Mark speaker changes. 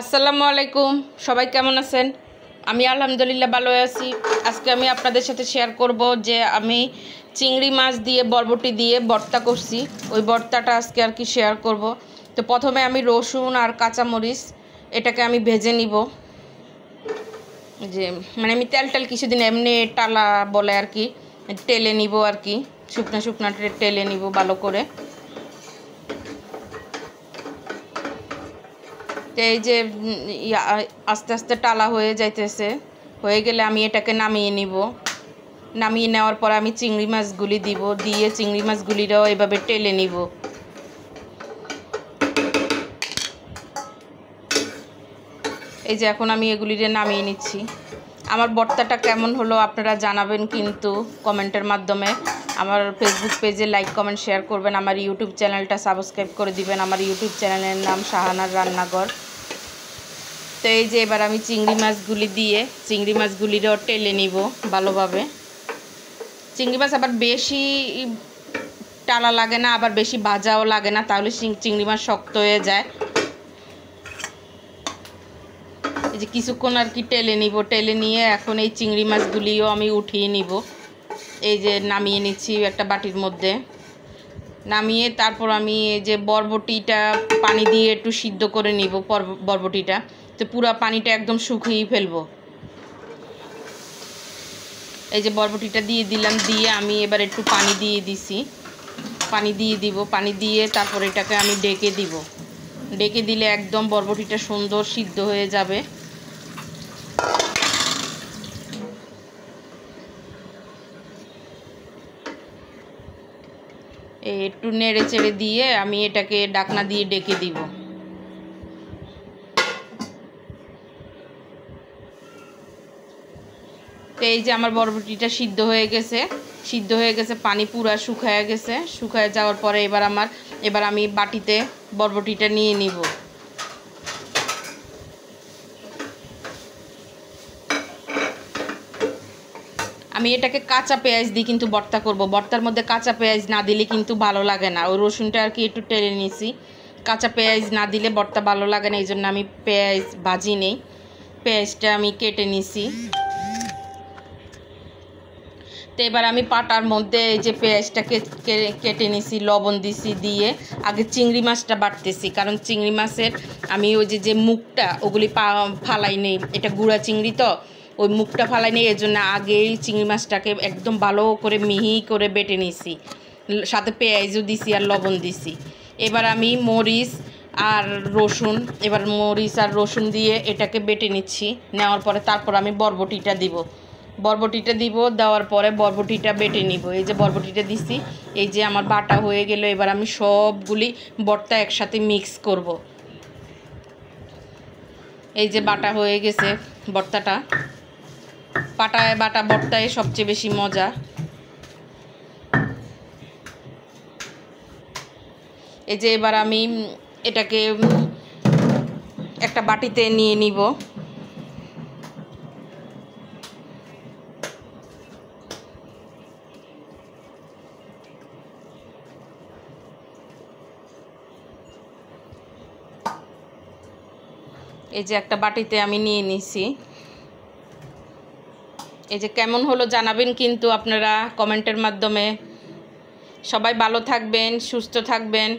Speaker 1: আসসালামু আলাইকুম, সবাই কেমন আছেন? আমি আলহামদুলিল্লাহ ভালো আছি। আজকে আমি আপনাদের সাথে শেয়ার করব যে আমি চিংড়ি মাছ দিয়ে বরবটি দিয়ে ভর্তা করছি। ওই ভর্তাটা আজকে আর কি শেয়ার করব। তো প্রথমে আমি রসুন আর কাঁচামরিচ এটাকে আমি ভেজে নিব। যে আমি তেল কিছুদিন এমনি টালা বলে আর কি টেলে নিব আর কি, শুকনা শুকনা টেলে নিব ভালো করে। তো এই যে আস্তে আস্তে টালা হয়ে যাইতেছে, হয়ে গেলে আমি এটাকে নামিয়ে নিব। নামিয়ে নেওয়ার পর আমি চিংড়ি মাছগুলি দিব, দিয়ে চিংড়ি মাছগুলিরাও এভাবে টেলে নিব। এই যে এখন আমি এগুলিরে নামিয়ে নিচ্ছি। আমার ভর্তাটা কেমন হলো আপনারা জানাবেন কিন্তু কমেন্টের মাধ্যমে। আমার ফেসবুক পেজে লাইক কমেন্ট শেয়ার করবেন। আমার ইউটিউব চ্যানেলটা সাবস্ক্রাইব করে দিবেন। আমার ইউটিউব চ্যানেলের নাম শাহানার রান্নাঘর। তো এই যে এবার আমি চিংড়ি মাছগুলি দিয়ে চিংড়ি মাছগুলিরও টেলে নিব ভালোভাবে। চিংড়ি মাছ আবার বেশি টালা লাগে না, আবার বেশি ভাজাও লাগে না, তাহলে চিংড়ি মাছ শক্ত হয়ে যায়। এই যে কিছুক্ষণ আর কি টেলে নিব, টেলে নিয়ে এখন এই চিংড়ি মাছগুলিও আমি উঠিয়ে নিব। এই যে নামিয়ে নিচ্ছি একটা বাটির মধ্যে। নামিয়ে তারপর আমি এই যে বরবটিটা পানি দিয়ে একটু সিদ্ধ করে নিব। বরবটিটা তো পুরো পানিটা একদম শুকিয়ে ফেলবো। এই যে বরবটিটা দিয়ে দিলাম, দিয়ে আমি এবার একটু পানি দিয়ে দিছি, পানি দিয়ে দিব। পানি দিয়ে তারপর এটাকে আমি ডেকে দিব। ডেকে দিলে একদম বরবটিটা সুন্দর সিদ্ধ হয়ে যাবে। একটু নেড়ে চেড়ে দিয়ে আমি এটাকে ঢাকনা দিয়ে ডেকে দিব। তো এই যে আমার বরবটিটা সিদ্ধ হয়ে গেছে, পানি পুরা শুকায় গেছে। শুকায় যাওয়ার পরে এবার আমি বাটিতে বরবটিটা নিয়ে নিব। আমি এটাকে কাঁচা পেঁয়াজ দিয়ে কিন্তু ভর্তা করব। ভর্তার মধ্যে কাঁচা পেঁয়াজ না দিলে কিন্তু ভালো লাগে না। ওই রসুনটা আর কি একটু টেলে নিয়েছি। কাঁচা পেঁয়াজ না দিলে ভর্তা ভালো লাগে না, এই জন্য আমি পেঁয়াজ ভাজি নেই, পেঁয়াজটা আমি কেটে নিছি। তো এবার আমি পাটার মধ্যে এই যে পেঁয়াজটাকে কেটে নিছি, লবণ দিছি, দিয়ে আগে চিংড়ি মাছটা বাটতেছি। কারণ চিংড়ি মাছের আমি ওই যে মুখটা ওগুলি ফালাই নেই, এটা গুঁড়া চিংড়ি তো ওই মুখটা ফালাই নেই, এর জন্য আগেই চিংড়ি মাছটাকে একদম ভালো করে মিহি করে বেটে নিছি, সাথে পেঁয়াজও দিছি আর লবণ দিছি। এবার আমি মরিচ আর রসুন দিয়ে এটাকে বেটে নিচ্ছি। নেওয়ার পরে তারপর আমি বরবটিটা দিব, দেওয়ার পরে বরবটিটা বেটে নিব। এই যে বরবটিটা দিছি, এই যে আমার বাটা হয়ে গেল। এবার আমি সবগুলি ভর্তা একসাথে মিক্স করব। এই যে বাটা হয়ে গেছে ভর্তাটা। বাটা ভর্তায় সবচেয়ে বেশি মজা। এই যে এবার আমি এটাকে একটা বাটিতে নিয়ে নিব। এই যে একটা বাটিতে আমি নিয়ে নিছি। এই যে কেমন হলো জানাবেন কিন্তু আপনারা কমেন্টের মাধ্যমে। সবাই ভালো থাকবেন, সুস্থ থাকবেন।